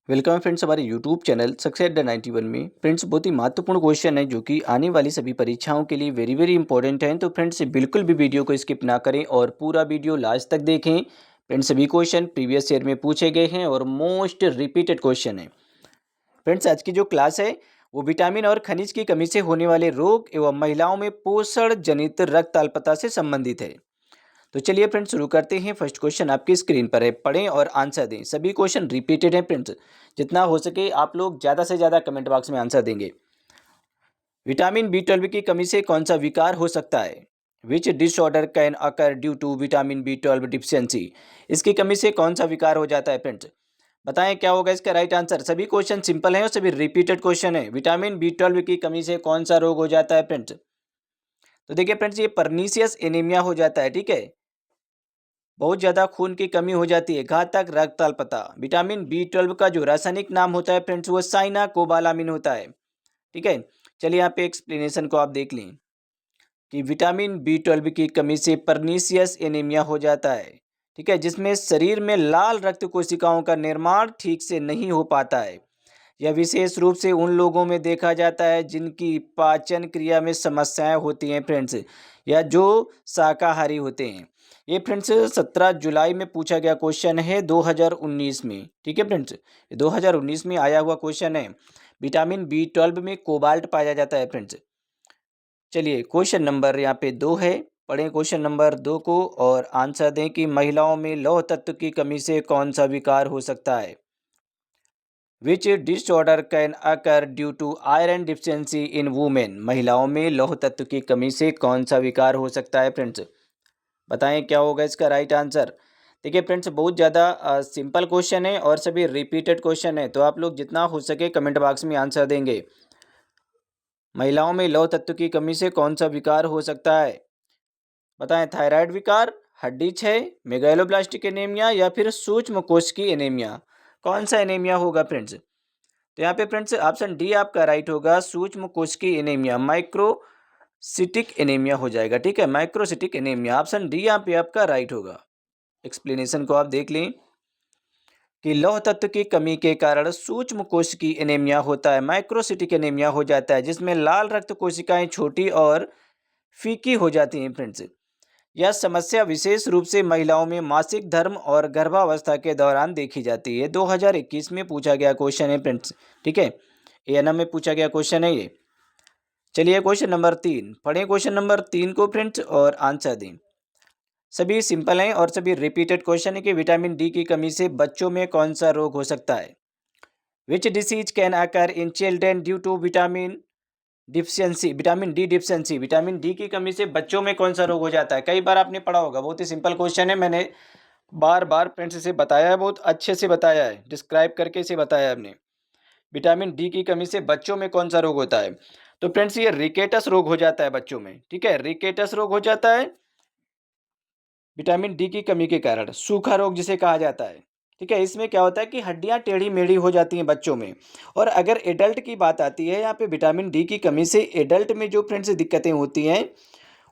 Welcome friends हमारे YouTube channel success the 91 में। Friends बहुत ही महत्वपूर्ण क्वेश्चन है जो कि आने वाली सभी परीक्षाओं के लिए वेरी वेरी इंपॉर्टेंट है। तो फ्रेंड्स बिल्कुल भी वीडियो को स्किप ना करें और पूरा वीडियो लास्ट तक देखें। फ्रेंड्स सभी क्वेश्चन प्रीवियस ईयर में पूछे गए हैं और मोस्ट रिपीटेड क्वेश्चन है। फ्रेंड्स आज की जो क्लास है वो विटामिन और खनिज की कमी से होने वाले रोग एवं महिलाओं में पोषण जनित रक्त अल्पता से संबंधित है। तो चलिए फ्रेंड्स शुरू करते हैं। फर्स्ट क्वेश्चन आपकी स्क्रीन पर है, पढ़ें और आंसर दें। सभी क्वेश्चन रिपीटेड हैं फ्रेंड्स, जितना हो सके आप लोग ज़्यादा से ज़्यादा कमेंट बॉक्स में आंसर देंगे। विटामिन बी 12 की कमी से कौन सा विकार हो सकता है? Which disorder can occur due to vitamin B 12 deficiency. इसकी कमी से कौन सा विकार हो जाता है फ्रेंड्स? बताएं क्या होगा इसका राइट आंसर। सभी क्वेश्चन सिंपल हैं और सभी रिपीटेड क्वेश्चन है। विटामिन बी 12 की कमी से कौन सा रोग हो जाता है फ्रेंड्स? तो देखिए फ्रेंड्स, ये परनीसियस एनीमिया हो जाता है। ठीक है, बहुत ज़्यादा खून की कमी हो जाती है, घातक रक्त अल्पता। विटामिन बी 12 का जो रासायनिक नाम होता है फ्रेंड्स वो साइना कोबालामिन होता है। ठीक है, चलिए यहाँ पे एक्सप्लेनेशन को आप देख लें कि विटामिन बी 12 की कमी से परनीसियस एनीमिया हो जाता है। ठीक है, जिसमें शरीर में लाल रक्त कोशिकाओं का निर्माण ठीक से नहीं हो पाता है। यह विशेष रूप से उन लोगों में देखा जाता है जिनकी पाचन क्रिया में समस्याएं होती हैं फ्रेंड्स, या जो शाकाहारी होते हैं। ये फ्रेंड्स 17 जुलाई में पूछा गया क्वेश्चन है 2019 में। ठीक है फ्रेंड्स, 2019 में आया हुआ क्वेश्चन है। विटामिन बी 12 में कोबाल्ट पाया जाता है फ्रेंड्स। चलिए क्वेश्चन नंबर यहाँ पे 2 है, पढ़ें क्वेश्चन नंबर 2 को और आंसर दें कि महिलाओं में लौह तत्व की कमी से कौन सा विकार हो सकता है। Which disorder can occur due to iron deficiency in women. महिलाओं में लौह तत्व की कमी से कौन सा विकार हो सकता है फ्रेंड्स? बताएं क्या होगा इसका राइट आंसर। देखिए फ्रेंड्स, बहुत ज़्यादा सिंपल क्वेश्चन है और सभी रिपीटेड क्वेश्चन है, तो आप लोग जितना हो सके कमेंट बॉक्स में आंसर देंगे। महिलाओं में लौह तत्व की कमी से कौन सा विकार हो सकता है? बताएं, थायराइड विकार, हड्डी क्षय, मेगालोब्लास्टिक एनीमिया या फिर सूक्ष्म कोशिकीय एनीमिया। कौन सा एनीमिया होगा फ्रेंड्स? तो यहाँ पे फ्रेंड्स ऑप्शन डी आपका राइट होगा, सूक्ष्म कोशिकीय एनीमिया, माइक्रोसिटिक एनीमिया हो जाएगा। ठीक है, माइक्रोसिटिक एनीमिया, ऑप्शन डी यहाँ पे आपका राइट होगा। एक्सप्लेनेशन को आप देख लें कि लौह तत्व की कमी के कारण सूक्ष्म कोशिकीय एनीमिया होता है, माइक्रोसिटिक एनीमिया हो जाता है, जिसमें लाल रक्त कोशिकाएं छोटी और फीकी हो जाती हैं फ्रेंड्स। यह समस्या विशेष रूप से महिलाओं में मासिक धर्म और गर्भावस्था के दौरान देखी जाती है। 2021 में पूछा गया क्वेश्चन है फ्रेंड्स। ठीक है, एएनएम में पूछा गया क्वेश्चन है ये। चलिए क्वेश्चन नंबर 3, पढ़ें क्वेश्चन नंबर 3 को फ्रेंड्स और आंसर दें। सभी सिंपल हैं और सभी रिपीटेड क्वेश्चन है कि विटामिन डी की कमी से बच्चों में कौन सा रोग हो सकता है। Which disease can occur in children due to vitamin deficiency, vitamin D deficiency. Vitamin D की कमी से बच्चों में कौन सा रोग हो जाता है? कई बार आपने पढ़ा होगा, बहुत ही सिंपल क्वेश्चन है, मैंने बार बार फ्रेंड्स इसे बताया है, बहुत अच्छे से बताया है, डिस्क्राइब करके इसे बताया है हमने। विटामिन डी की कमी से बच्चों में कौन सा रोग होता है? तो फ्रेंड्स ये रिकेटस रोग हो जाता है बच्चों में। ठीक है, रिकेटस रोग हो जाता है विटामिन डी की कमी के कारण, सूखा रोग जिसे कहा जाता है। ठीक है, इसमें क्या होता है कि हड्डियां टेढ़ी मेढ़ी हो जाती हैं बच्चों में। और अगर एडल्ट की बात आती है यहाँ पे, विटामिन डी की कमी से एडल्ट में जो फ्रेंड्स दिक्कतें होती हैं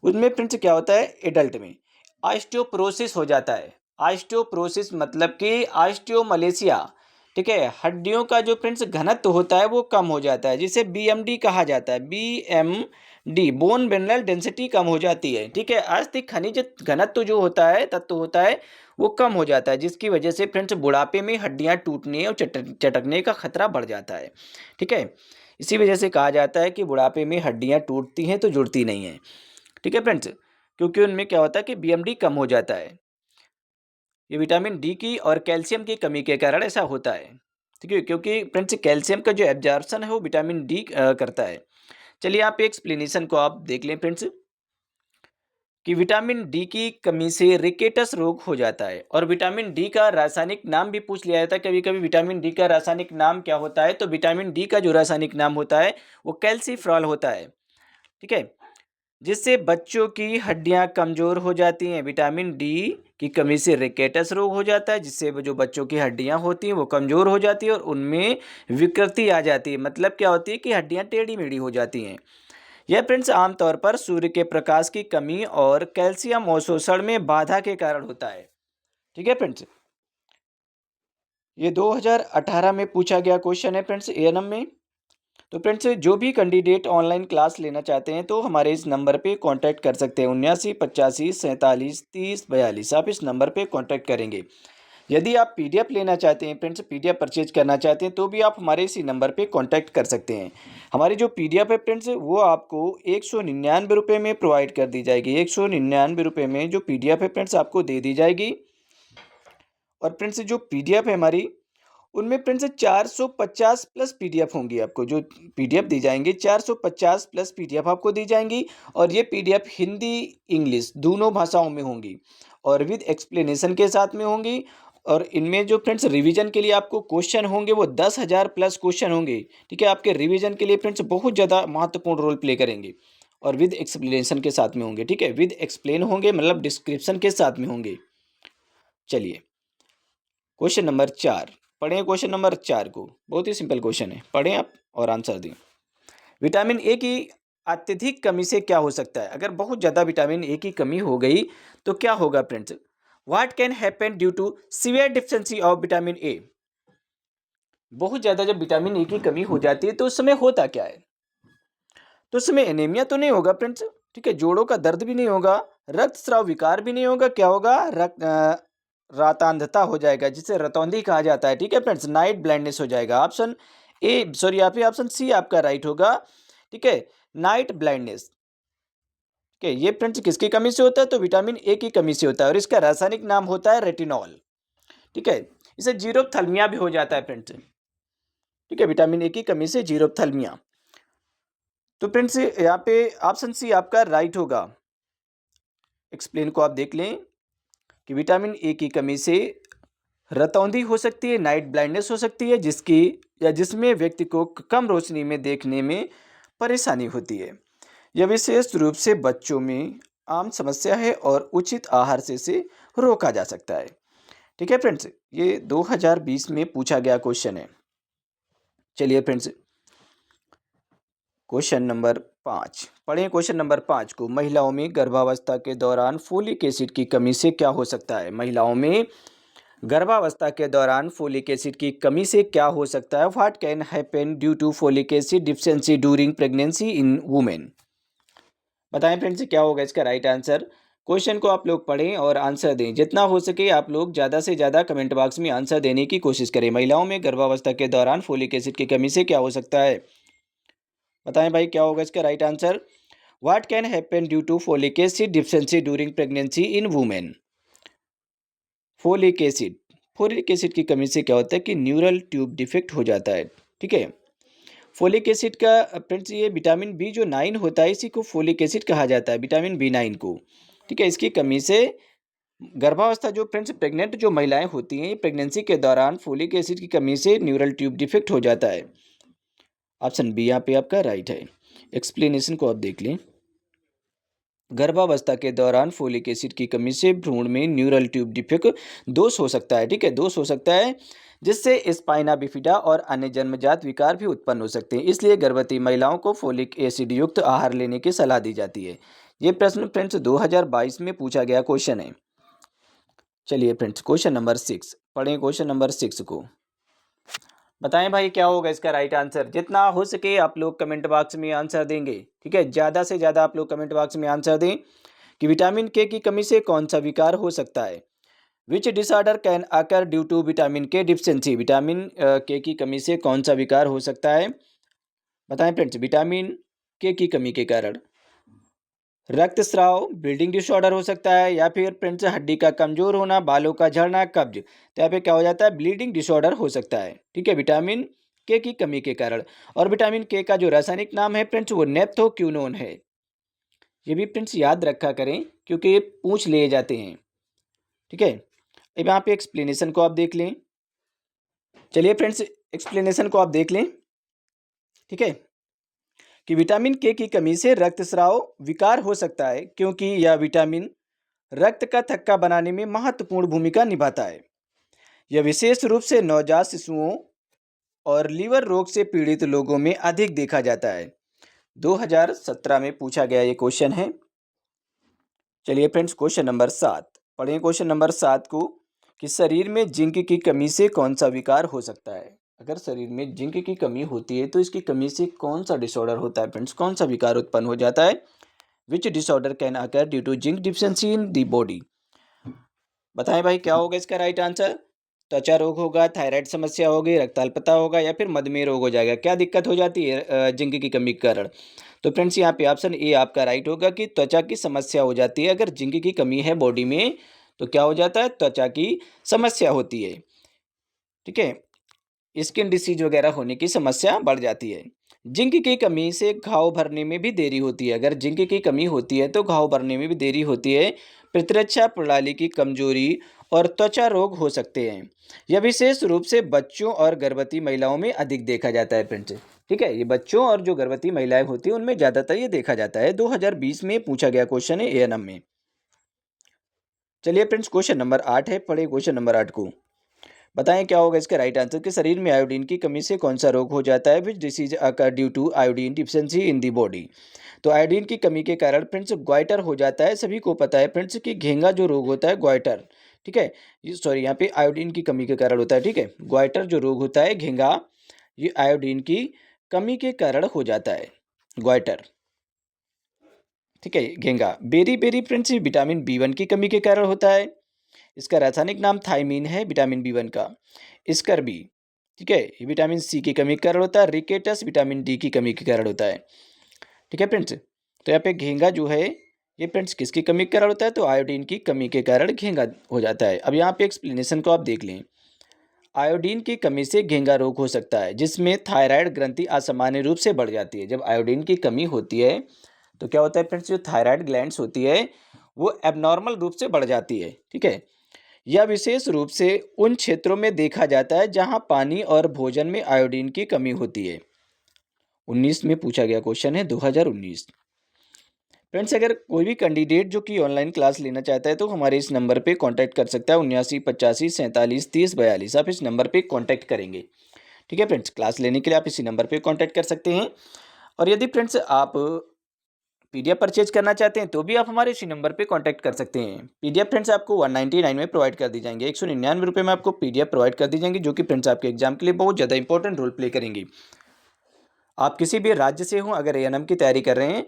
उनमें फ्रेंड्स क्या होता है, एडल्ट में ऑस्टियोपोरोसिस हो जाता है। ऑस्टियोपोरोसिस मतलब कि ऑस्टियोमलेशिया। ठीक है, हड्डियों का जो फ्रेंड्स घनत्व होता है वो कम हो जाता है, जिसे बीएमडी कहा जाता है। बीएमडी, बोन मिनरल डेंसिटी कम हो जाती है। ठीक है, अस्थि खनिज घनत्व जो होता है, तत्व होता है, वो कम हो जाता है, जिसकी वजह से फ्रेंड्स बुढ़ापे में हड्डियां टूटने और चटकने का खतरा बढ़ जाता है। ठीक है, इसी वजह से कहा जाता है कि बुढ़ापे में हड्डियां टूटती हैं तो जुड़ती नहीं हैं। ठीक है फ्रेंड्स, क्योंकि उनमें क्या होता है कि बीएमडी कम हो जाता है। ये विटामिन डी की और कैल्शियम की कमी के कारण ऐसा होता है। ठीक है, क्योंकि फ्रेंड्स कैल्शियम का जो एब्जॉर्प्शन है वो विटामिन डी करता है। चलिए आप एक्सप्लेनेशन को आप देख लें फ्रेंड्स कि विटामिन डी की कमी से रिकेटस रोग हो जाता है। और विटामिन डी का रासायनिक नाम भी पूछ लिया जाता है कभी कभी, विटामिन डी का रासायनिक नाम क्या होता है? तो विटामिन डी का जो रासायनिक नाम होता है वो कैल्सीफ्रॉल होता है। ठीक है, जिससे बच्चों की हड्डियां कमजोर हो जाती हैं। विटामिन डी की कमी से रिकेटस रोग हो जाता है, जिससे वो जो बच्चों की हड्डियां होती हैं वो कमजोर हो जाती है और उनमें विकृति आ जाती है। मतलब क्या होती है कि हड्डियां टेढ़ी मेढ़ी हो जाती हैं। यह फ्रेंड्स आमतौर पर सूर्य के प्रकाश की कमी और कैल्शियम अवशोषण में बाधा के कारण होता है। ठीक है फ्रेंड्स, ये 2018 में पूछा गया क्वेश्चन है फ्रेंड्स एएनएम में। तो फ्रेंड्स जो भी कैंडिडेट ऑनलाइन क्लास लेना चाहते हैं तो हमारे इस नंबर पे कांटेक्ट कर सकते हैं 79 85 47 30 42। आप इस नंबर पे कांटेक्ट करेंगे। यदि आप पीडीएफ लेना चाहते हैं फ्रेंड्स, पीडीएफ परचेज करना चाहते हैं तो भी आप हमारे इसी नंबर पे कांटेक्ट कर सकते हैं। हमारी जो पीडीएफ है फ्रेंड्स वो आपको 199 रुपये में प्रोवाइड कर दी जाएगी। 199 रुपये में जो पीडीएफ है फ्रेंड्स आपको दे दी जाएगी। और फ्रेंड्स जो पीडीएफ है हमारी, उनमें फ्रेंड्स 450 प्लस पीडीएफ होंगी। आपको जो पीडीएफ दी जाएंगे 450 प्लस पीडीएफ आपको दी जाएंगी। और ये पीडीएफ हिंदी इंग्लिश दोनों भाषाओं में होंगी और विद एक्सप्लेनेशन के साथ में होंगी। और इनमें जो फ्रेंड्स रिवीजन के लिए आपको क्वेश्चन होंगे वो 10,000 प्लस क्वेश्चन होंगे। ठीक है, आपके रिवीजन के लिए फ्रेंड्स बहुत ज़्यादा महत्वपूर्ण रोल प्ले करेंगे और विद एक्सप्लेनेशन के साथ में होंगे। ठीक है, विद एक्सप्लेन होंगे मतलब डिस्क्रिप्शन के साथ में होंगे। चलिए क्वेश्चन नंबर 4 पढ़ें। क्वेश्चन नंबर 4 को, बहुत ही सिंपल क्वेश्चन है, पढ़ें आप और आंसर दें। विटामिन ए की अत्यधिक कमी से क्या हो सकता है? अगर बहुत ज़्यादा विटामिन ए की कमी हो गई तो क्या होगा friends? What can happen due to severe deficiency of vitamin A? बहुत ज़्यादा जब विटामिन ए की कमी हो जाती है तो उस समय होता क्या है? तो उस समय एनीमिया तो नहीं होगा फ्रेंड्स। ठीक है, जोड़ों का दर्द भी नहीं होगा, रक्तस्राव विकार भी नहीं होगा। क्या होगा? रातांधता हो जाएगा, जिसे रतौंधी कहा जाता है। ठीक है फ्रेंड्स, नाइट ब्लाइंडनेस हो जाएगा। ऑप्शन ए सॉरी यहाँ पे ऑप्शन सी आपका राइट होगा। ठीक है, नाइट ब्लाइंडनेस। ठीक है, ये फ्रेंड्स किसकी कमी से होता है? तो विटामिन ए की कमी से होता है और इसका रासायनिक नाम होता है रेटिनॉल। ठीक है, इसे जीरोप्थाल्मिया भी हो जाता है फ्रेंड्स। ठीक है, विटामिन ए की कमी से जीरोप्थाल्मिया। तो फ्रेंड्स यहाँ पे ऑप्शन सी आपका राइट होगा। एक्सप्लेन को आप देख लें कि विटामिन ए की कमी से रतौंधी हो सकती है, नाइट ब्लाइंडनेस हो सकती है, जिसकी या जिसमें व्यक्ति को कम रोशनी में देखने में परेशानी होती है। यह विशेष रूप से बच्चों में आम समस्या है और उचित आहार से इसे रोका जा सकता है। ठीक है फ्रेंड्स, ये 2020 में पूछा गया क्वेश्चन है। चलिए फ्रेंड्स क्वेश्चन नंबर 5 पढ़ें। क्वेश्चन नंबर 5 को, महिलाओं में गर्भावस्था के दौरान फोलिक एसिड की कमी से क्या हो सकता है? महिलाओं में गर्भावस्था के दौरान फोलिक एसिड की कमी से क्या हो सकता है? What can happen due to folic acid deficiency during pregnancy in women? बताएं फ्रेंड्स क्या होगा इसका राइट आंसर। क्वेश्चन को आप लोग पढ़ें और आंसर दें। जितना हो सके आप लोग ज़्यादा से ज़्यादा कमेंट बॉक्स में आंसर देने की कोशिश करें। महिलाओं में गर्भावस्था के दौरान फोलिक एसिड की कमी से क्या हो सकता है? बताएं भाई क्या होगा इसका right answer. What can happen due to folic acid deficiency during pregnancy in women? Folic acid की कमी से क्या होता है कि न्यूरल ट्यूब डिफेक्ट हो जाता है। ठीक है, फोलिक एसिड का फ्रेंड्स ये विटामिन बी जो 9 होता है इसी को फोलिक एसिड कहा जाता है, विटामिन बी 9 को। ठीक है, इसकी कमी से गर्भावस्था जो फ्रेंड्स प्रेग्नेंट जो महिलाएं होती हैं प्रेगनेंसी के दौरान फोलिक एसिड की कमी से न्यूरल ट्यूब डिफेक्ट हो जाता है। ऑप्शन बी यहाँ पे आपका राइट है। एक्सप्लेनेशन को आप देख लें। गर्भावस्था के दौरान फोलिक एसिड की कमी से भ्रूण में न्यूरल ट्यूब डिफेक्ट दोष हो सकता है। ठीक है, दोष हो सकता है जिससे स्पाइना बिफिडा और अन्य जन्मजात विकार भी उत्पन्न हो सकते हैं। इसलिए गर्भवती महिलाओं को फोलिक एसिड युक्त आहार लेने की सलाह दी जाती है। ये प्रश्न फ्रेंड्स 2022 में पूछा गया क्वेश्चन है। चलिए फ्रेंड्स क्वेश्चन नंबर 6 पढ़ें। क्वेश्चन नंबर 6 को बताएं भाई क्या होगा इसका राइट आंसर। जितना हो सके आप लोग कमेंट बॉक्स में आंसर देंगे। ठीक है, ज़्यादा से ज़्यादा आप लोग कमेंट बॉक्स में आंसर दें कि विटामिन के की कमी से कौन सा विकार हो सकता है। Which disorder can occur due to vitamin K deficiency? Vitamin K की कमी से कौन सा विकार हो सकता है? बताएं फ्रेंड्स, विटामिन के की कमी के कारण रक्तस्राव, ब्लीडिंग डिसऑर्डर हो सकता है, या फिर फ्रेंड्स हड्डी का कमजोर होना, बालों का झड़ना, कब्ज। तो यहाँ पे क्या हो जाता है? ब्लीडिंग डिसऑर्डर हो सकता है। ठीक है, विटामिन के की कमी के कारण। और विटामिन के का जो रासायनिक नाम है फ्रेंड्स वो नेप्थोक्विनोन है। ये भी फ्रेंड्स याद रखा करें क्योंकि ये पूछ लिए जाते हैं। ठीक है, अब यहाँ पे एक्सप्लेनेशन को आप देख लें। चलिए फ्रेंड्स एक्सप्लेनेशन को आप देख लें। ठीक है, कि विटामिन के की कमी से रक्तस्राव विकार हो सकता है क्योंकि यह विटामिन रक्त का थक्का बनाने में महत्वपूर्ण भूमिका निभाता है। यह विशेष रूप से नवजात शिशुओं और लीवर रोग से पीड़ित लोगों में अधिक देखा जाता है। 2017 में पूछा गया ये क्वेश्चन है। चलिए फ्रेंड्स क्वेश्चन नंबर 7 पढ़ें। क्वेश्चन नंबर 7 को, कि शरीर में जिंक की कमी से कौन सा विकार हो सकता है। अगर शरीर में जिंक की कमी होती है तो इसकी कमी से कौन सा डिसऑर्डर होता है फ्रेंड्स, कौन सा विकार उत्पन्न हो जाता है। Which disorder can occur due to zinc deficiency in the body. बताएं भाई क्या होगा इसका राइट आंसर। त्वचा रोग होगा, थायराइड समस्या होगी, रक्ताल्पता होगा या फिर मधुमेह रोग हो जाएगा। क्या दिक्कत हो जाती है जिंक की कमी के कारण। तो फ्रेंड्स यहाँ पे ऑप्शन ए आपका राइट होगा कि त्वचा की समस्या हो जाती है। अगर जिंक की कमी है बॉडी में तो क्या हो जाता है, त्वचा की समस्या होती है। ठीक है, स्किन डिसीज वगैरह होने की समस्या बढ़ जाती है। जिंक की कमी से घाव भरने में भी देरी होती है। अगर जिंक की कमी होती है तो घाव भरने में भी देरी होती है। प्रतिरक्षा प्रणाली की कमजोरी और त्वचा रोग हो सकते हैं। यह विशेष रूप से बच्चों और गर्भवती महिलाओं में अधिक देखा जाता है फ्रेंड्स। ठीक है, ये बच्चों और जो गर्भवती महिलाएं होती हैं उनमें ज्यादातर ये देखा जाता है। 2020 में पूछा गया क्वेश्चन है एएनएम में। चलिए फ्रेंड्स क्वेश्चन नंबर 8 है, पढ़े क्वेश्चन नंबर 8 को। बताएं क्या होगा इसका राइट आंसर कि शरीर में आयोडीन की कमी से कौन सा रोग हो जाता है। Which disease occur due to iodine deficiency in the body. तो आयोडीन की कमी के कारण फ्रेंड्स ग्वाइटर हो जाता है। सभी को पता है फ्रेंड्स कि घेंगा जो रोग होता है ग्वाइटर, ठीक है, सॉरी यहाँ पे आयोडीन की कमी के कारण होता है। ठीक है, ग्वाइटर जो रोग होता है घेंगा, ये आयोडीन की कमी के कारण हो जाता है, ग्वाइटर। ठीक है, घेंगा। Beriberi friends vitamin B1 की कमी के कारण होता है। इसका रासायनिक नाम थायमीन है विटामिन B1 का। स्कर्बी, ठीक है, ये विटामिन सी की कमी के कारण होता है। रिकेटस विटामिन डी की कमी के कारण होता है। ठीक है फ्रेंड्स, तो यहाँ पे घेंगा जो है ये फ्रेंड्स किसकी कमी के कारण होता है, तो आयोडीन की कमी के कारण घेंगा हो जाता है। अब यहाँ पे एक्सप्लेनेशन को आप देख लें। आयोडीन की कमी से घेंगा रोग हो सकता है जिसमें थायराइड ग्रंथि असामान्य रूप से बढ़ जाती है। जब आयोडीन की कमी होती है तो क्या होता है फ्रेंड्स, जो थायराइड ग्लैंड्स होती है वो एबनॉर्मल रूप से बढ़ जाती है। ठीक है, यह विशेष रूप से उन क्षेत्रों में देखा जाता है जहां पानी और भोजन में आयोडीन की कमी होती है। 19 में पूछा गया क्वेश्चन है 2019। फ्रेंड्स अगर कोई भी कैंडिडेट जो कि ऑनलाइन क्लास लेना चाहता है तो हमारे इस नंबर पे कांटेक्ट कर सकता है 79 85 47 30 42। आप इस नंबर पे कांटेक्ट करेंगे। ठीक है फ्रेंड्स, क्लास लेने के लिए आप इसी नंबर पे कांटेक्ट कर सकते हैं। और यदि फ्रेंड्स आप पीडीएफ परचेज करना चाहते हैं तो भी आप हमारे इसी नंबर पे कांटेक्ट कर सकते हैं। पीडीएफ फ्रेंड्स आपको 199 में प्रोवाइड कर दी जाएंगे, 199 रुपये में आपको पीडीएफ प्रोवाइड कर दी जाएंगी, जो कि फ्रेंड्स आपके एग्जाम के लिए बहुत ज़्यादा इंपॉर्टेंट रोल प्ले करेंगी। आप किसी भी राज्य से हों, अगर एएनएम की तैयारी कर रहे हैं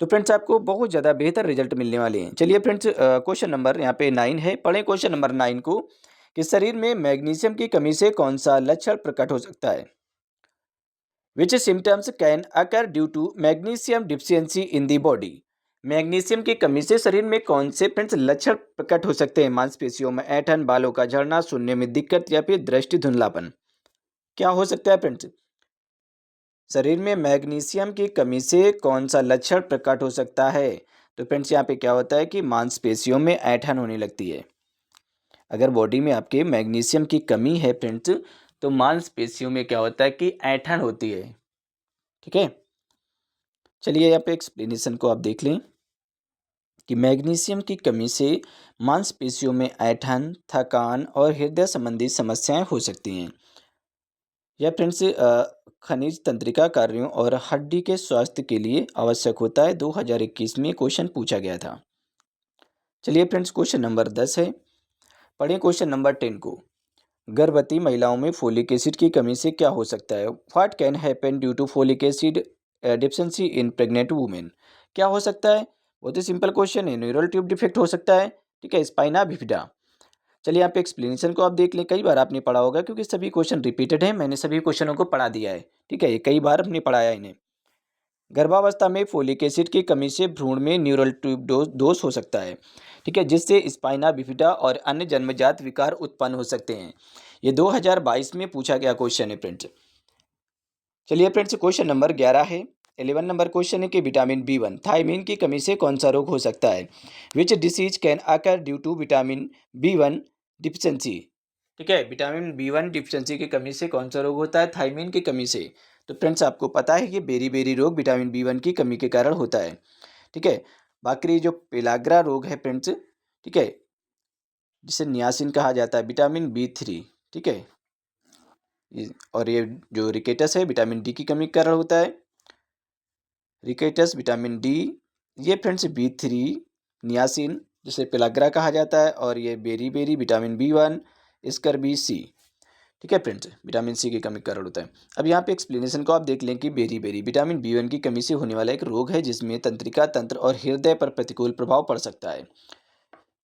तो फ्रेंड्स आपको बहुत ज़्यादा बेहतर रिजल्ट मिलने वाले हैं। चलिए फ्रेंड्स क्वेश्चन नंबर यहाँ पे 9 है, पढ़ें क्वेश्चन नंबर 9 को कि शरीर में मैग्नीशियम की कमी से कौन सा लक्षण प्रकट हो सकता है। Which symptoms can occur due to magnesium deficiency in the body. Magnesium की कमी से शरीर में कौन से फ्रेंड्स लक्षण प्रकट हो सकते हैं। मांसपेशियों में ऐंठन, बालों का झड़ना, सुनने में दिक्कत या फिर दृष्टि धुंधलापन। क्या हो सकता है फ्रेंड्स, शरीर में मैग्नीशियम की कमी से कौन सा लक्षण प्रकट हो सकता है। तो फ्रेंड्स यहाँ पे क्या होता है कि मांसपेशियों में ऐंठन होने लगती है। अगर बॉडी में आपके मैग्नीशियम की कमी है फ्रेंड्स तो मांसपेशियों में क्या होता है कि ऐंठन होती है। ठीक है, चलिए यहाँ पे एक्सप्लेनेशन को आप देख लें कि मैग्नीशियम की कमी से मांसपेशियों में ऐंठन, थकान और हृदय संबंधी समस्याएं हो सकती हैं। यह फ्रेंड्स खनिज तंत्रिका कार्यों और हड्डी के स्वास्थ्य के लिए आवश्यक होता है। 2021 में क्वेश्चन पूछा गया था। चलिए फ्रेंड्स क्वेश्चन नंबर 10 है, पढ़ें क्वेश्चन नंबर 10 को। गर्भवती महिलाओं में फोलिक एसिड की कमी से क्या हो सकता है। What can happen due to folic acid deficiency in pregnant women. क्या हो सकता है, बहुत ही सिंपल क्वेश्चन है। न्यूरल ट्यूब डिफेक्ट हो सकता है। ठीक है, स्पाइना बिफिडा। चलिए यहाँ पे एक्सप्लेनेशन को आप देख लें। कई बार आपने पढ़ा होगा क्योंकि सभी क्वेश्चन रिपीटेड हैं, मैंने सभी क्वेश्चनों को पढ़ा दिया है। ठीक है, ये कई बार हमने पढ़ाया इन्हें। गर्भावस्था में फोलिक एसिड की कमी से भ्रूण में न्यूरल ट्यूब दोष हो सकता है। ठीक है, जिससे स्पाइना बिफिडा और अन्य जन्मजात विकार उत्पन्न हो सकते हैं। ये 2022 में पूछा गया क्वेश्चन है फ्रेंड्स। चलिए फ्रेंड्स क्वेश्चन नंबर 11 है, 11 नंबर क्वेश्चन है कि विटामिन B1 थायमीन की कमी से कौन सा रोग हो सकता है। Which disease can occur due to vitamin B1 deficiency. ठीक है, विटामिन B1 डिफिशिएंसी की कमी से कौन सा रोग होता है, थायमीन की कमी से। तो फ्रेंड्स आपको पता है कि बेरी बेरी रोग विटामिन B1 की कमी के कारण होता है। ठीक है, बाकी जो पेलाग्रा रोग है फ्रेंड्स, ठीक है, जिसे नियासिन कहा जाता है, विटामिन B3। ठीक है, और ये जो रिकेटस है विटामिन डी की कमी के कारण होता है। रिकेटस विटामिन डी, ये फ्रेंड्स B3 नियासिन जिसे पेलाग्रा कहा जाता है, और ये बेरी विटामिन B1, स्कर्बी-सी। ठीक है फ्रेंड्स, विटामिन सी की कमी के कारण होता है। अब यहाँ पे एक्सप्लेनेशन को आप देख लें कि बेरी विटामिन B1 की कमी से होने वाला एक रोग है जिसमें तंत्रिका तंत्र और हृदय पर प्रतिकूल प्रभाव पड़ सकता है।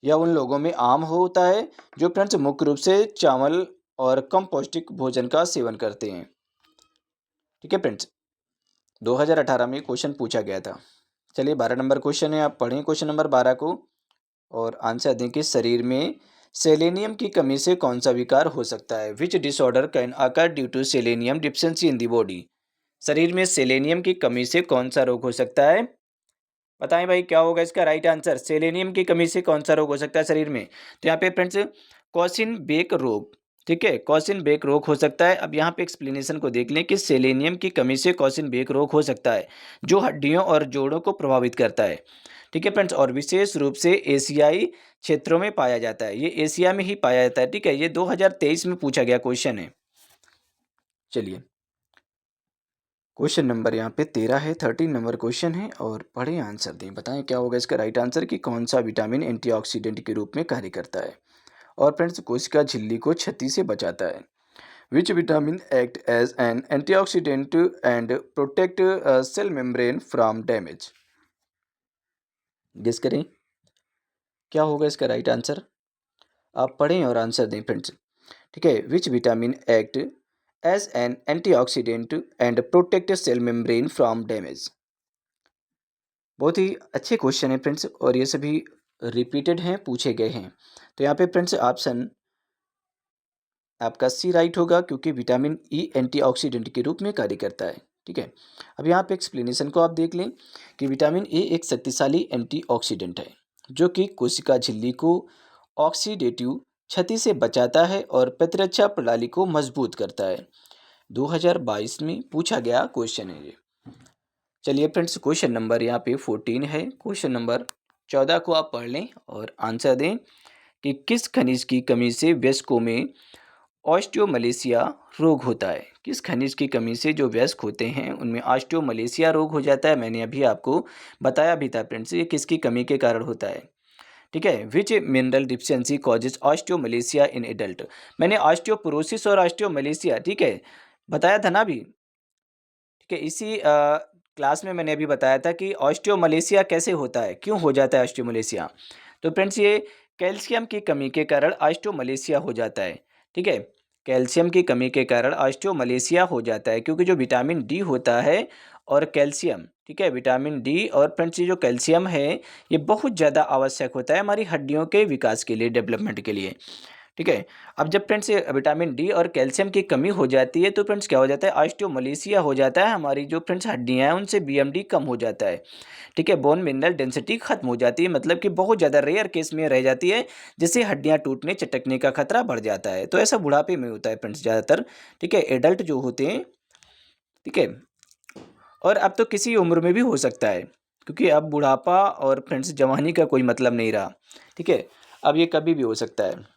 यह उन लोगों में आम होता है जो फ्रेंड्स मुख्य रूप से चावल और कम पौष्टिक भोजन का सेवन करते हैं। ठीक है फ्रेंड्स, 2018 में क्वेश्चन पूछा गया था। चलिए 12 नंबर क्वेश्चन है, आप पढ़ें क्वेश्चन नंबर 12 को और आंसर दें कि शरीर में सेलेनियम की कमी से कौन सा विकार हो सकता है। Which disorder can occur due to selenium deficiency in the body. शरीर में सेलेनियम की कमी से कौन सा रोग हो सकता है, बताएं भाई क्या होगा इसका राइट आंसर। सेलेनियम की कमी से कौन सा रोग हो सकता है शरीर में, तो यहाँ पे फ्रेंड्स कॉसिन बेक रोग। ठीक है, कॉसिन बेक रोग हो सकता है। अब यहाँ पे एक्सप्लेनेशन को देख लें कि सेलेनियम की कमी से कॉसिन बेक रोग हो सकता है जो हड्डियों और जोड़ों को प्रभावित करता है। ठीक है फ्रेंड्स, और विशेष रूप से एशियाई क्षेत्रों में पाया जाता है। ये एशिया में ही पाया जाता है। ठीक है, ये 2023 में पूछा गया क्वेश्चन है। चलिए क्वेश्चन नंबर यहाँ पे 13 है, 13 नंबर क्वेश्चन है और पढ़ें आंसर दें। बताएं क्या होगा इसका राइट आंसर कि कौन सा विटामिन एंटीऑक्सीडेंट के रूप में कार्य करता है और फ्रेंड्स कोशिका झिल्ली को क्षति से बचाता है। Which vitamin act as an antioxidant and protect cell membrane from damage. Guess करें क्या होगा इसका राइट आंसर, आप पढ़ें और आंसर दें फ्रेंड्स। ठीक है, which vitamin act as an antioxidant and protect cell membrane from damage. बहुत ही अच्छे क्वेश्चन है फ्रेंड्स और ये सभी रिपीटेड हैं, पूछे गए हैं। तो यहाँ पे फ्रेंड्स ऑप्शन आपका सी राइट होगा क्योंकि विटामिन ई एंटीऑक्सीडेंट के रूप में कार्य करता है। ठीक है, अब यहाँ पे एक्सप्लेनेशन को आप देख लें कि विटामिन ए एक शक्तिशाली एंटीऑक्सीडेंट है जो कि कोशिका झिल्ली को ऑक्सीडेटिव क्षति से बचाता है और प्रतिरक्षा प्रणाली को मजबूत करता है। 2022 में पूछा गया क्वेश्चन है ये। चलिए फ्रेंड्स क्वेश्चन नंबर यहाँ पे 14 है, क्वेश्चन नंबर 14 को आप पढ़ लें और आंसर दें कि किस खनिज की कमी से वयस्कों में ऑस्टियोमलेशिया रोग होता है। किस खनिज की कमी से जो वयस्क होते हैं उनमें ऑस्टियोमलेशिया रोग हो जाता है। मैंने अभी आपको बताया भी था फ्रेंड्स ये किसकी कमी के कारण होता है। ठीक है, विच mineral deficiency causes osteomalacia in adult. मैंने ऑस्टियोपोरोसिस और ऑस्टियोमलेशिया ठीक है बताया था ना अभी। ठीक है, इसी क्लास में मैंने अभी बताया था कि ऑस्टियोमलेशिया कैसे होता है, क्यों हो जाता है ऑस्टियोमलेशिया। तो फ्रेंड्स ये कैल्शियम की कमी के कारण ऑस्टियोमलेशिया हो जाता है। ठीक है, कैल्शियम की कमी के कारण ऑस्टियोमलेशिया हो जाता है क्योंकि जो विटामिन डी होता है और कैल्शियम, ठीक है विटामिन डी और फ्रेंड्स ये जो कैल्शियम है ये बहुत ज़्यादा आवश्यक होता है हमारी हड्डियों के विकास के लिए, डेवलपमेंट के लिए। ठीक है, अब जब फ्रेंड्स विटामिन डी और कैल्शियम की कमी हो जाती है तो फ्रेंड्स क्या हो जाता है, ऑस्टियोमलेशिया हो जाता है। हमारी जो फ्रेंड्स हड्डियां हैं उनसे बीएमडी कम हो जाता है। ठीक है, बोन मिनरल डेंसिटी खत्म हो जाती है, मतलब कि बहुत ज़्यादा रेयर केस में रह जाती है जिससे हड्डियां टूटने चटकने का खतरा बढ़ जाता है। तो ऐसा बुढ़ापे में होता है फ्रेंड्स ज़्यादातर। ठीक है, एडल्ट जो होते हैं। ठीक है, और अब तो किसी उम्र में भी हो सकता है क्योंकि अब बुढ़ापा और फ्रेंड्स जवानी का कोई मतलब नहीं रहा। ठीक है, अब ये कभी भी हो सकता है।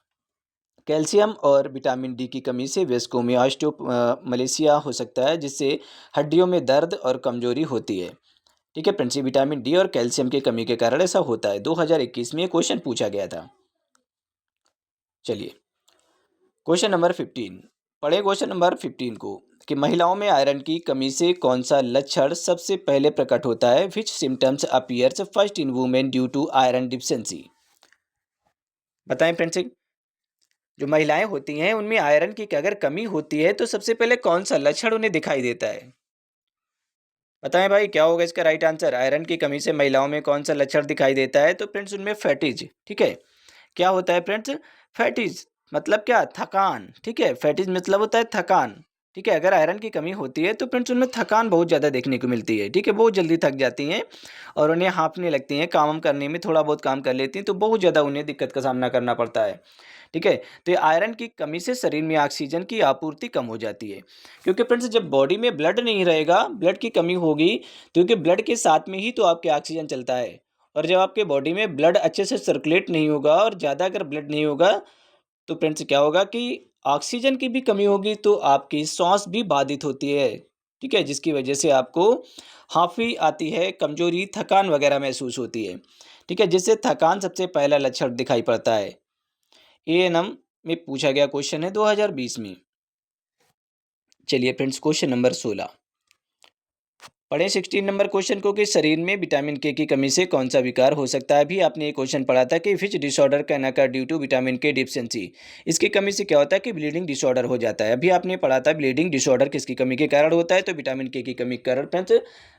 कैल्शियम और विटामिन डी की कमी से वयस्कों में ऑस्टियोमलेशिया हो सकता है जिससे हड्डियों में दर्द और कमजोरी होती है। ठीक है फ्रेंड्स, ये विटामिन डी और कैल्शियम की कमी के कारण ऐसा होता है। 2021 में ये क्वेश्चन पूछा गया था। चलिए क्वेश्चन नंबर 15 पढ़े क्वेश्चन नंबर 15 को कि महिलाओं में आयरन की कमी से कौन सा लक्षण सबसे पहले प्रकट होता है। Which symptoms appears first in women due to iron deficiency. बताएं फ्रेंड्स, जो महिलाएं होती हैं उनमें आयरन की अगर कमी होती है तो सबसे पहले कौन सा लक्षण उन्हें दिखाई देता है। बताएं भाई क्या होगा इसका राइट आंसर। आयरन की कमी से महिलाओं में कौन सा लक्षण दिखाई देता है, तो फ्रेंड्स उनमें फैटिज। ठीक है, क्या होता है फ्रेंड्स, फैटिज मतलब क्या, थकान। ठीक है, फैटिज मतलब होता है थकान। ठीक है, अगर आयरन की कमी होती है तो फ्रेंड्स उनमें थकान बहुत ज़्यादा देखने को मिलती है। ठीक है, बहुत जल्दी थक जाती हैं और उन्हें हाँफने लगती हैं, काम करने में थोड़ा बहुत काम कर लेती हैं तो बहुत ज़्यादा उन्हें दिक्कत का सामना करना पड़ता है। ठीक है, तो ये आयरन की कमी से शरीर में ऑक्सीजन की आपूर्ति कम हो जाती है क्योंकि फ्रेंड्स जब बॉडी में ब्लड नहीं रहेगा, ब्लड की कमी होगी, क्योंकि ब्लड के साथ में ही तो आपके ऑक्सीजन चलता है। और जब आपके बॉडी में ब्लड अच्छे से सर्कुलेट नहीं होगा और ज़्यादा अगर ब्लड नहीं होगा तो फ्रेंड्स क्या होगा कि ऑक्सीजन की भी कमी होगी तो आपकी सांस भी बाधित होती है। ठीक है, जिसकी वजह से आपको हांफी आती है, कमजोरी, थकान वगैरह महसूस होती है। ठीक है, जिससे थकान सबसे पहला लक्षण दिखाई पड़ता है। एएनएम में पूछा गया क्वेश्चन है 2020 में। चलिए फ्रेंड्स, क्वेश्चन नंबर 16 पढ़े 16 नंबर क्वेश्चन को कि शरीर में विटामिन के की कमी से कौन सा विकार हो सकता है। अभी आपने ये क्वेश्चन पढ़ा था कि which disorder can occur due to vitamin K deficiency. इसकी कमी से क्या होता है कि ब्लीडिंग डिसऑर्डर हो जाता है। अभी आपने पढ़ा था ब्लीडिंग डिसऑर्डर किसकी कमी के कारण होता है, तो विटामिन के की कमी के कारण फ्रेंड्स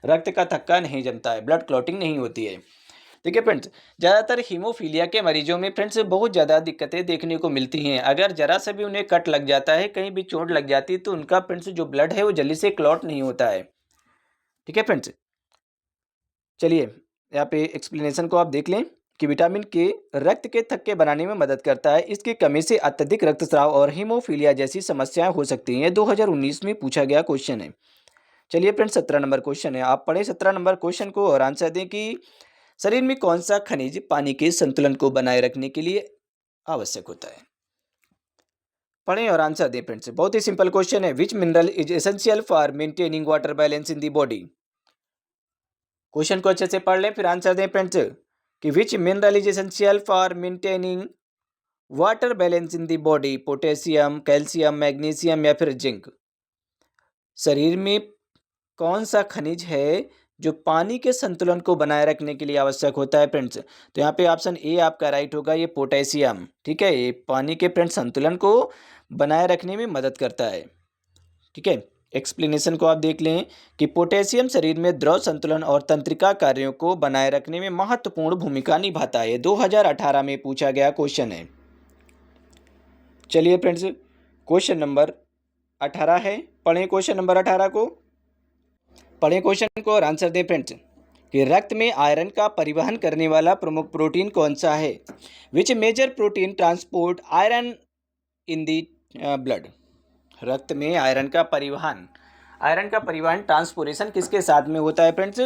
रक्त का थक्का नहीं जमता है, ब्लड क्लॉटिंग नहीं होती है। ठीक है फ्रेंड्स, ज़्यादातर हीमोफीलिया के मरीजों में फ्रेंड्स बहुत ज़्यादा दिक्कतें देखने को मिलती हैं। अगर जरा सा भी उन्हें कट लग जाता है, कहीं भी चोट लग जाती है, तो उनका फ्रेंड्स जो ब्लड है वो जल्दी से क्लॉट नहीं होता है। ठीक है फ्रेंड्स, चलिए यहाँ पे एक्सप्लेनेशन को आप देख लें कि विटामिन के रक्त के थक्के बनाने में मदद करता है। इसकी कमी से अत्यधिक रक्तस्राव और हीमोफीलिया जैसी समस्याएं हो सकती हैं। 2019 में पूछा गया क्वेश्चन है। चलिए फ्रेंड्स, 17 नंबर क्वेश्चन है, आप पढ़े 17 नंबर क्वेश्चन को और आंसर दें कि शरीर में कौन सा खनिज पानी के संतुलन को बनाए रखने के लिए आवश्यक होता है। पढ़ें और आंसर दें फ्रेंड्स, बहुत ही सिंपल क्वेश्चन है। विच mineral is essential for maintaining water balance in the body. Question को अच्छे से पढ़ लें फिर आंसर दें फ्रेंड्स कि विच mineral is essential for maintaining water balance in the body. Potassium, calcium, magnesium या फिर जिंक। शरीर में कौन सा खनिज है जो पानी के संतुलन को बनाए रखने के लिए आवश्यक होता है फ्रेंड्स। तो यहाँ पे ऑप्शन ए आपका राइट होगा, ये पोटेशियम। ठीक है, ये पानी के फ्रेंड्स संतुलन को बनाए रखने में मदद करता है। ठीक है, एक्सप्लेनेशन को आप देख लें कि पोटेशियम शरीर में द्रव संतुलन और तंत्रिका कार्यों को बनाए रखने में महत्वपूर्ण भूमिका निभाता है। 2018 में पूछा गया क्वेश्चन है। चलिए फ्रेंड्स, क्वेश्चन नंबर 18 है, पढ़ें क्वेश्चन नंबर 18 को। पढ़ें क्वेश्चन को और आंसर दें फ्रेंड्स कि रक्त में आयरन का परिवहन करने वाला प्रमुख प्रोटीन कौन सा है। Which major protein transport iron in the blood. रक्त में आयरन का परिवहन ट्रांसपोरेशन किसके साथ में होता है फ्रेंड्स,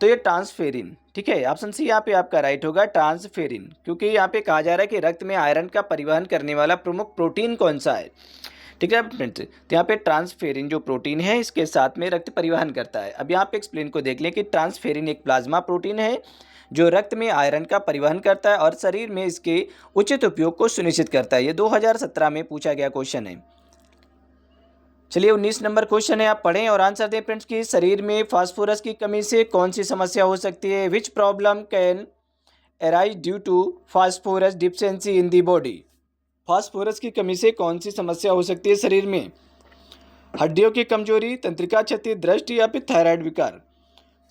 तो ये ट्रांसफेरिन। ठीक है, ऑप्शन सी यहाँ पे आपका राइट होगा, ट्रांसफेरिन, क्योंकि यहाँ पे कहा जा रहा है कि रक्त में आयरन का परिवहन करने वाला प्रमुख प्रोटीन कौन सा है। ठीक है फ्रेंड्स, तो यहाँ पे ट्रांसफेरिन जो प्रोटीन है इसके साथ में रक्त परिवहन करता है। अब यहाँ पे एक्सप्लेन को देख लें कि ट्रांसफेरिन एक प्लाज्मा प्रोटीन है जो रक्त में आयरन का परिवहन करता है और शरीर में इसके उचित उपयोग को सुनिश्चित करता है। ये 2017 में पूछा गया क्वेश्चन है। चलिए 19 नंबर क्वेश्चन है, आप पढ़ें और आंसर दें फ्रेंड्स कि शरीर में फास्फोरस की कमी से कौन सी समस्या हो सकती है। Which problem can arise due to phosphorus deficiency in the body. Phosphorus की कमी से कौन सी समस्या हो सकती है शरीर में। हड्डियों की कमजोरी, तंत्रिका क्षति, दृष्टि या फिर थायराइड विकार।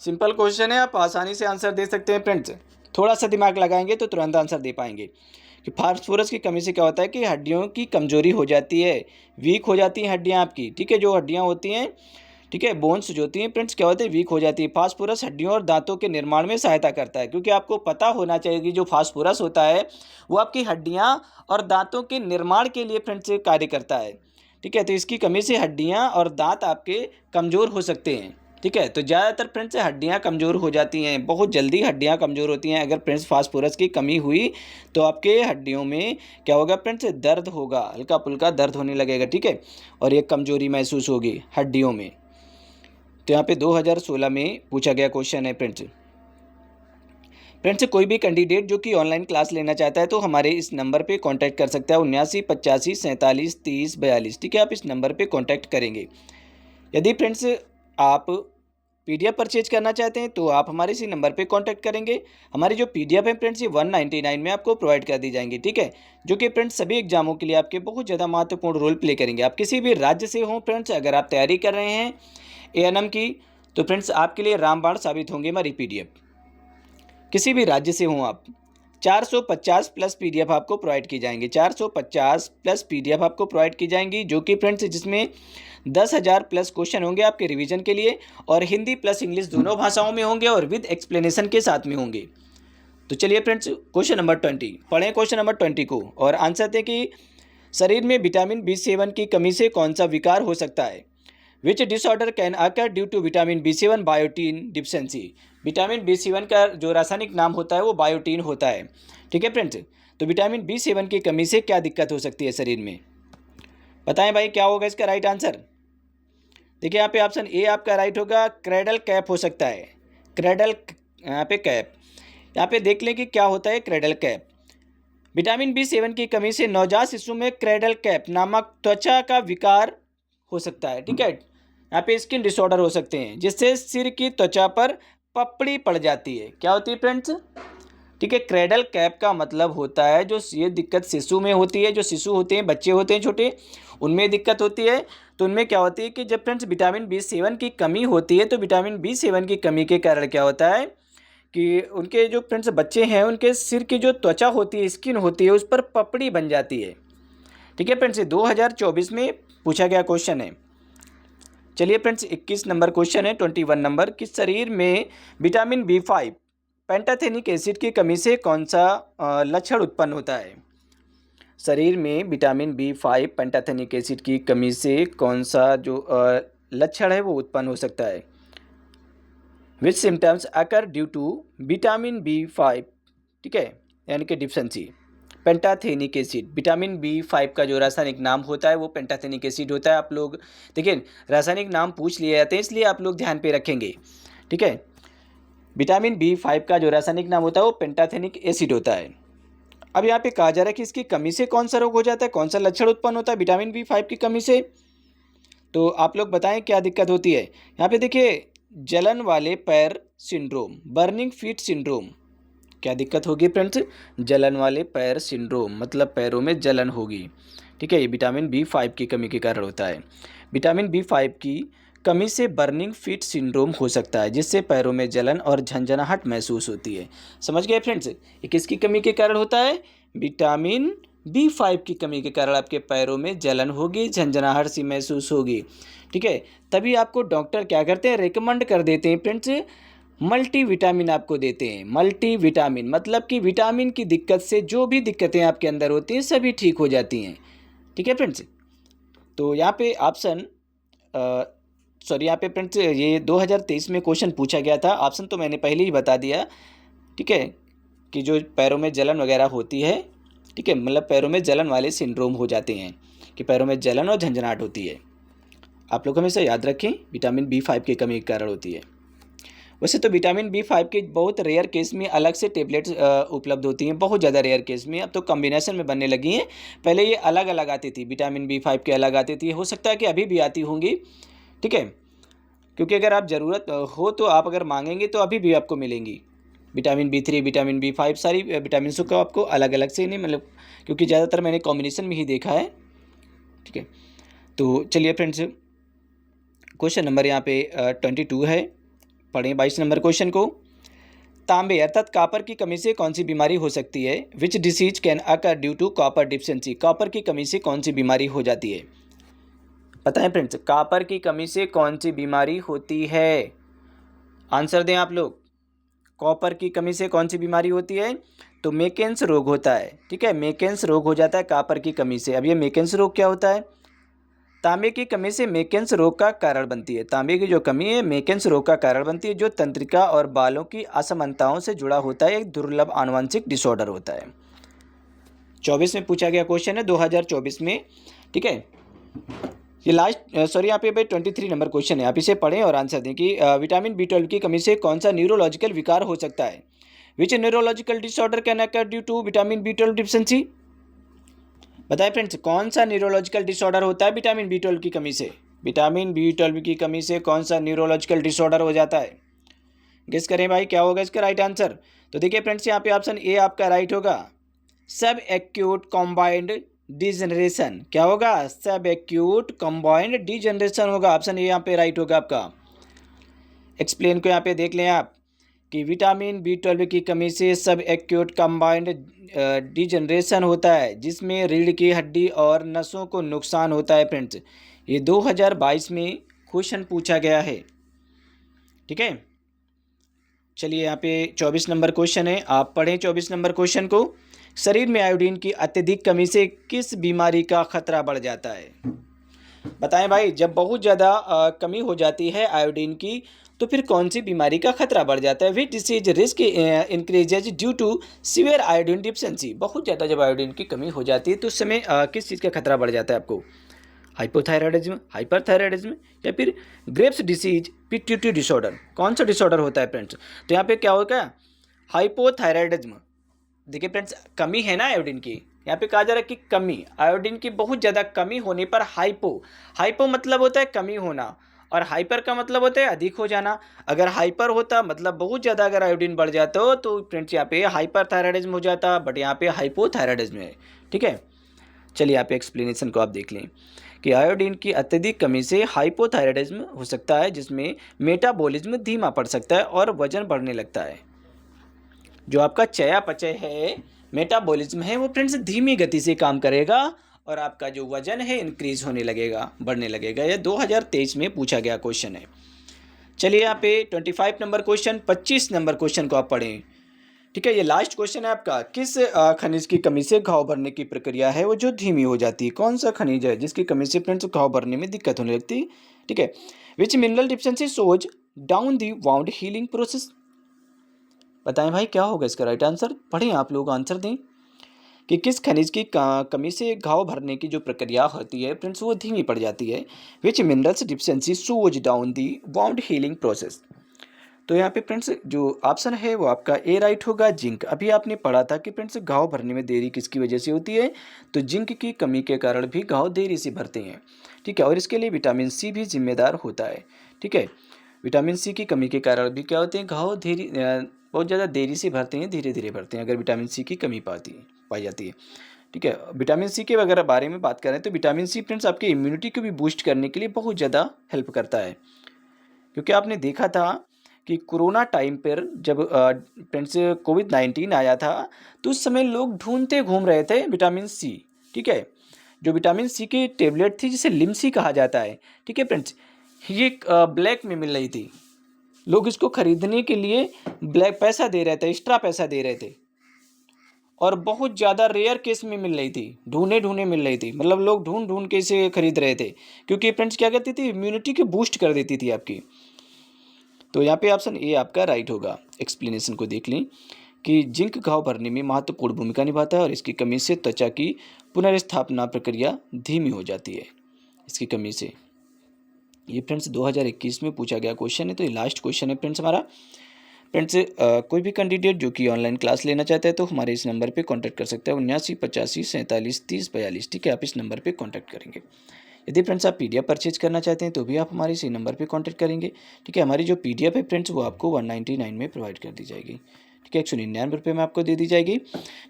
सिंपल क्वेश्चन है, आप आसानी से आंसर दे सकते हैं फ्रेंड्स। थोड़ा सा दिमाग लगाएंगे तो तुरंत आंसर दे पाएंगे कि फास्फोरस की कमी से क्या होता है कि हड्डियों की कमजोरी हो जाती है, वीक हो जाती हैं हड्डियां आपकी। ठीक है, जो हड्डियां होती हैं, ठीक है, बोन्स जो होती हैं फ्रेंड्स, क्या होते हैं, वीक हो जाती है। फास्फोरस हड्डियों और दांतों के निर्माण में सहायता करता है, क्योंकि आपको पता होना चाहिए कि जो फास्फोरस होता है वो आपकी हड्डियां और दांतों के निर्माण के लिए फ्रेंड्स कार्य करता है। ठीक है, तो इसकी कमी से हड्डियां और दांत आपके कमज़ोर हो सकते हैं। ठीक है, तो ज़्यादातर फ्रेंड्स हड्डियां कमज़ोर हो जाती हैं, बहुत जल्दी हड्डियां कमज़ोर होती हैं। अगर फ्रेंड्स फास्फोरस की कमी हुई तो आपके हड्डियों में क्या होगा फ्रेंड्स, दर्द होगा, हल्का फुल्का दर्द होने लगेगा। ठीक है, और एक कमज़ोरी महसूस होगी हड्डियों में। तो यहाँ पे 2016 में पूछा गया क्वेश्चन है फ्रेंड्स। कोई भी कैंडिडेट जो कि ऑनलाइन क्लास लेना चाहता है तो हमारे इस नंबर पे कांटेक्ट कर सकता है, 79 85 47 30 42। ठीक है, आप इस नंबर पे कांटेक्ट करेंगे। यदि फ्रेंड्स आप PDF परचेज करना चाहते हैं तो आप हमारे इसी नंबर पे कांटेक्ट करेंगे। हमारी जो PDF है फ्रेंड्स ये 199 में आपको प्रोवाइड कर दी जाएंगी। ठीक है, जो कि फ्रेंड्स सभी एग्जामों के लिए आपके बहुत ज़्यादा महत्वपूर्ण रोल प्ले करेंगे। आप किसी भी राज्य से हों फ्रेंड्स, अगर आप तैयारी कर रहे हैं ANM की, तो फ्रेंड्स आपके लिए रामबाण साबित होंगे हमारी PDF। किसी भी राज्य से हों आप, 450 प्लस PDF आपको प्रोवाइड की जाएंगी। 450 प्लस PDF आपको प्रोवाइड की जाएंगी, जो कि फ्रेंड्स जिसमें 10,000 प्लस क्वेश्चन होंगे आपके रिवीजन के लिए, और हिंदी प्लस इंग्लिश दोनों भाषाओं में होंगे और विद एक्सप्लेनेशन के साथ में होंगे। तो चलिए फ्रेंड्स, क्वेश्चन नंबर 20 पढ़ें क्वेश्चन नंबर 20 को और आंसर दें कि शरीर में विटामिन B7 की कमी से कौन सा विकार हो सकता है। Which disorder can occur due to vitamin B7 biotin deficiency. Vitamin B7 का जो रासायनिक नाम होता है वो बायोटीन होता है। ठीक है फ्रेंड्स, तो विटामिन B7 की कमी से क्या दिक्कत हो सकती है शरीर में, बताएं भाई क्या होगा इसका राइट आंसर। देखिए यहाँ पे ऑप्शन ए आपका राइट होगा, क्रेडल कैप हो सकता है। क्रेडल यहाँ पे कैप, यहाँ पे देख लें कि क्या होता है क्रेडल कैप। विटामिन B7 की कमी से नवजात शिशु में क्रेडल कैप नामक त्वचा का विकार हो सकता है। ठीक है, यहाँ पे स्किन डिसऑर्डर हो सकते हैं जिससे सिर की त्वचा पर पपड़ी पड़ जाती है। क्या होती है फ्रेंड्स? ठीक है, क्रेडल कैप का मतलब होता है जो ये दिक्कत शिशु में होती है, जो शिशु होते हैं, बच्चे होते हैं छोटे, उनमें दिक्कत होती है। तो उनमें क्या होती है कि जब फ्रेंड्स विटामिन B7 की कमी होती है तो विटामिन B7 की कमी के कारण क्या होता है कि उनके जो फ्रेंड्स बच्चे हैं उनके सिर की जो त्वचा होती है, स्किन होती है, उस पर पपड़ी बन जाती है। ठीक है फ्रेंड्स, 2024 में पूछा गया क्वेश्चन है। चलिए फ्रेंड्स, 21 नंबर क्वेश्चन है, 21 नंबर कि शरीर में विटामिन B5 पेंटाथेनिक एसिड की कमी से कौन सा लक्षण उत्पन्न होता है? शरीर में विटामिन B5 पेंटाथेनिक एसिड की कमी से कौन सा जो लक्षण है वो उत्पन्न हो सकता है? Which symptoms occur due to vitamin B5, ठीक है, यानी कि deficiency. Pantothenic acid, vitamin B5 का जो रासायनिक नाम होता है वो पेंटाथेनिक एसिड होता है। आप लोग देखिए, रासायनिक नाम पूछ लिए जाते हैं इसलिए आप लोग ध्यान पे रखेंगे। ठीक है, विटामिन B5 का जो रासायनिक नाम होता है वो पेंटाथेनिक एसिड होता है। अब यहाँ पे कहा जा रहा है कि इसकी कमी से कौन सा रोग हो जाता है, कौन सा लक्षण उत्पन्न होता है विटामिन B5 की कमी से। तो आप लोग बताएं क्या दिक्कत होती है। यहाँ पे देखिए, जलन वाले पैर सिंड्रोम, बर्निंग फीट सिंड्रोम। क्या दिक्कत होगी फ्रेंड्स? जलन वाले पैर सिंड्रोम, मतलब पैरों में जलन होगी। ठीक है, ये विटामिन B5 की कमी के कारण होता है। विटामिन B5 की कमी से बर्निंग फीट सिंड्रोम हो सकता है जिससे पैरों में जलन और झंझनाहट महसूस होती है। समझ गए फ्रेंड्स? ये किसकी कमी के कारण होता है? विटामिन B5 की कमी के कारण आपके पैरों में जलन होगी, झंझनाहट सी महसूस होगी। ठीक है, तभी आपको डॉक्टर क्या करते हैं, रिकमेंड कर देते हैं फ्रेंड्स, मल्टीविटामिन आपको देते हैं। मल्टीविटामिन मतलब कि विटामिन की दिक्कत से जो भी दिक्कतें आपके अंदर होती हैं सभी ठीक हो जाती हैं। ठीक है फ्रेंड्स, तो यहाँ पे ऑप्शन यहाँ पे फ्रेंड्स ये 2023 में क्वेश्चन पूछा गया था। ऑप्शन तो मैंने पहले ही बता दिया। ठीक है, कि जो पैरों में जलन वगैरह होती है, ठीक है, मतलब पैरों में जलन वाले सिंड्रोम हो जाते हैं कि पैरों में जलन और झंझनाहट होती है। आप लोग हमेशा याद रखें, विटामिन B5 की कमी के कारण होती है। वैसे तो विटामिन B5 के बहुत रेयर केस में अलग से टेबलेट्स उपलब्ध होती हैं, बहुत ज़्यादा रेयर केस में। अब तो कॉम्बिनेशन में बनने लगी हैं, पहले ये अलग अलग आती थी, विटामिन B5 के अलग आती थी, हो सकता है कि अभी भी आती होंगी। ठीक है, क्योंकि अगर आप ज़रूरत हो तो आप अगर मांगेंगे तो अभी भी आपको मिलेंगी। विटामिन B3, विटामिन B5, सारी विटामिन को आपको अलग अलग से नहीं, मतलब क्योंकि ज़्यादातर मैंने कॉम्बिनेशन में ही देखा है। ठीक है, तो चलिए फ्रेंड्स, क्वेश्चन नंबर यहाँ पे 22 है, पढ़ें 22 नंबर क्वेश्चन को। तांबे अर्थात कॉपर की कमी से कौन सी बीमारी हो सकती है? Which disease can occur due to copper deficiency. Copper की कमी से कौन सी बीमारी हो जाती है? बताएं फ्रेंड्स, कॉपर की कमी से कौन सी बीमारी होती है? आंसर दें आप लोग। कॉपर की कमी से कौन सी बीमारी होती है? तो मेकेन्स रोग होता है। ठीक है, मेकेन्स रोग हो जाता है कॉपर की कमी से। अब ये मेकेन्स रोग क्या होता है? तांबे की कमी से मेकेन्स रोग का कारण बनती है। तांबे की जो कमी है मेकेन्स रोग का कारण बनती है, जो तंत्रिका और बालों की असमानताओं से जुड़ा होता है, एक दुर्लभ आनुवंशिक डिसऑर्डर होता है। 24 में पूछा गया क्वेश्चन है 2024 में। ठीक है, ये यहाँ पे भाई 23 नंबर क्वेश्चन है। आप इसे पढ़ें और आंसर दें कि विटामिन B12 की कमी से कौन सा न्यूरोलॉजिकल विकार हो सकता है? Which neurological disorder can occur due to vitamin B12 deficiency. बताएं फ्रेंड्स, कौन सा न्यूरोलॉजिकल डिसऑर्डर होता है विटामिन B12 की कमी से? विटामिन B12 की कमी से कौन सा न्यूरोलॉजिकल डिसऑर्डर हो जाता है? गेस करें भाई, क्या होगा इसका राइट आंसर? तो देखिए फ्रेंड्स, यहाँ पे ऑप्शन ए आपका राइट होगा, सब एक्यूट कॉम्बाइंड डिजनरेशन। क्या होगा? सब एक्यूट कॉम्बाइंड डिजनरेशन होगा। ऑप्शन ए यहाँ पे राइट होगा आपका। एक्सप्लेन को यहाँ पे देख लें आप कि विटामिन B12 की कमी से सब एक्यूट कॉम्बाइंड डिजनरेशन होता है जिसमें रीढ़ की हड्डी और नसों को नुकसान होता है। फ्रेंड्स, ये 2022 में क्वेश्चन पूछा गया है। ठीक है, चलिए यहाँ पे 24 नंबर क्वेश्चन है, आप पढ़ें 24 नंबर क्वेश्चन को। शरीर में आयोडीन की अत्यधिक कमी से किस बीमारी का खतरा बढ़ जाता है? बताएं भाई, जब बहुत ज़्यादा कमी हो जाती है आयोडीन की तो फिर कौन सी बीमारी का खतरा बढ़ जाता है? Which disease risk increases due to severe iodine deficiency. बहुत ज़्यादा जब आयोडीन की कमी हो जाती है तो उस समय किस चीज़ का खतरा बढ़ जाता है आपको? हाइपोथायराइडिज्म, हाइपरथायराइडिज्म, या फिर ग्रेव्स डिसीज, पिट्यूटरी डिसऑर्डर। कौन सा डिसऑर्डर होता है फ्रेंड्स? तो यहाँ पे क्या होगा, हाइपोथायराइडिज्म। देखिए फ्रेंड्स, कमी है ना आयोडीन की, यहाँ पे कहा जा रहा है कि कमी, आयोडीन की बहुत ज़्यादा कमी होने पर हाइपो मतलब होता है कमी होना, और हाइपर का मतलब होता है अधिक हो जाना। अगर हाइपर होता मतलब बहुत ज़्यादा अगर आयोडीन बढ़ जाता हो तो फ्रेंड्स यहाँ पे हाइपर थायराइडिज्म हो जाता, बट यहाँ पे हाइपोथायराइडिज्म है। ठीक है, चलिए यहाँ पे एक्सप्लेनेशन को आप देख लें कि आयोडीन की अत्यधिक कमी से हाइपोथायराइडिज्म हो सकता है, जिसमें मेटाबॉलिज्म धीमा पड़ सकता है और वजन बढ़ने लगता है। जो आपका चयापचय है, मेटाबॉलिज्म है, वो फ्रेंड्स धीमी गति से काम करेगा और आपका जो वजन है इंक्रीज होने लगेगा, बढ़ने लगेगा। यह 2023 में पूछा गया क्वेश्चन है। चलिए यहाँ पे 25 नंबर क्वेश्चन, 25 नंबर क्वेश्चन को आप पढ़ें। ठीक है, ये लास्ट क्वेश्चन है आपका। किस खनिज की कमी से घाव भरने की प्रक्रिया है वो जो धीमी हो जाती है? कौन सा खनिज है जिसकी कमी से फ्रेंड्स घाव भरने में दिक्कत होने लगती है? ठीक है, विच मिनरल डिफिशिएंसी सोज down the wound healing process? बताएं भाई क्या होगा इसका राइट आंसर? पढ़ें आप लोग, आंसर दें कि किस खनिज की कमी से घाव भरने की जो प्रक्रिया होती है फ्रेंड्स वो धीमी पड़ जाती है। विच मिनरल्स डिफिशिएंसी सोज down the wound healing process? तो यहाँ पे फ्रेंड्स जो ऑप्शन है वो आपका ए राइट होगा, जिंक। अभी आपने पढ़ा था कि फ्रेंड्स घाव भरने में देरी किसकी वजह से होती है? तो जिंक की कमी के कारण भी घाव देरी से भरते हैं। ठीक है, और इसके लिए विटामिन सी भी जिम्मेदार होता है। ठीक है, विटामिन सी की कमी के कारण भी क्या होते हैं? घाव बहुत ज़्यादा देरी से भरते हैं, धीरे धीरे भरते हैं अगर विटामिन सी की कमी पाई जाती है। ठीक है, विटामिन सी के वगैरह बारे में बात करें तो विटामिन सी फ्रेंड्स आपकी इम्यूनिटी को भी बूस्ट करने के लिए बहुत ज़्यादा हेल्प करता है। क्योंकि आपने देखा था कि कोरोना टाइम पर जब फ्रेंड्स कोविड-19 आया था तो उस समय लोग ढूंढते घूम रहे थे विटामिन सी। ठीक है, जो विटामिन सी की टेबलेट थी जिसे लिमसी कहा जाता है। ठीक है फ्रेंड्स, ये ब्लैक में मिल रही थी। लोग इसको खरीदने के लिए ब्लैक पैसा दे रहे थे, एक्स्ट्रा पैसा दे रहे थे, और बहुत ज़्यादा रेयर केस में मिल रही थी, ढूंढे ढूंढे मिल रही थी। मतलब लोग ढूंढ ढूंढ के इसे खरीद रहे थे, क्योंकि फ्रेंड्स क्या करती थी? इम्यूनिटी को बूस्ट कर देती थी आपकी। तो यहाँ पे ऑप्शन ए आपका राइट होगा। एक्सप्लेनेशन को देख लें कि जिंक घाव भरने में महत्वपूर्ण भूमिका निभाता है और इसकी कमी से त्वचा की पुनर्स्थापना प्रक्रिया धीमी हो जाती है। इसकी कमी से, ये फ्रेंड्स 2021 में पूछा गया क्वेश्चन है, तो ये लास्ट क्वेश्चन है फ्रेंड्स हमारा। फ्रेंड्स कोई भी कैंडिडेट जो कि ऑनलाइन क्लास लेना चाहता है तो हमारे इस नंबर पे कांटेक्ट कर सकते हैं, 79 85 47 30 42। ठीक है, आप इस नंबर पे कांटेक्ट करेंगे। यदि फ्रेंड्स आप पीडीएफ परचेज करना चाहते हैं तो भी आप हमारे इसी नंबर पे कांटेक्ट करेंगे। ठीक है, हमारी जो पीडीएफ है फ्रेंड्स वो आपको 199 में प्रोवाइड कर दी जाएगी। ठीक है, 199 रुपये में आपको दे दी जाएगी,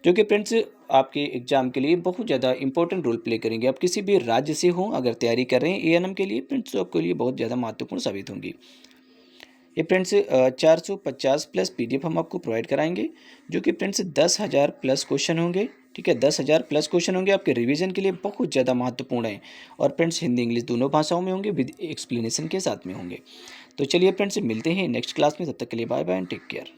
जो कि फ्रेंड्स आपके एग्जाम के लिए बहुत ज़्यादा इंपॉर्टेंट रोल प्ले करेंगे। आप किसी भी राज्य से हों अगर तैयारी कर रहे हैं एएनएम के लिए फ्रेंड्स, तो आपके लिए बहुत ज़्यादा महत्वपूर्ण साबित होंगी। ये फ्रेंड्स 450 प्लस पीडीएफ हम आपको प्रोवाइड कराएंगे, जो कि फ्रेंड्स 10,000 प्लस क्वेश्चन होंगे। ठीक है, 10,000 प्लस क्वेश्चन होंगे, आपके रिवीजन के लिए बहुत ज़्यादा महत्वपूर्ण है, और फ्रेंड्स हिंदी इंग्लिश दोनों भाषाओं में होंगे, विद एक्सप्लेनेशन के साथ में होंगे। तो चलिए फ्रेंड्स मिलते हैं नेक्स्ट क्लास में, तब तक के लिए bye bye and take care.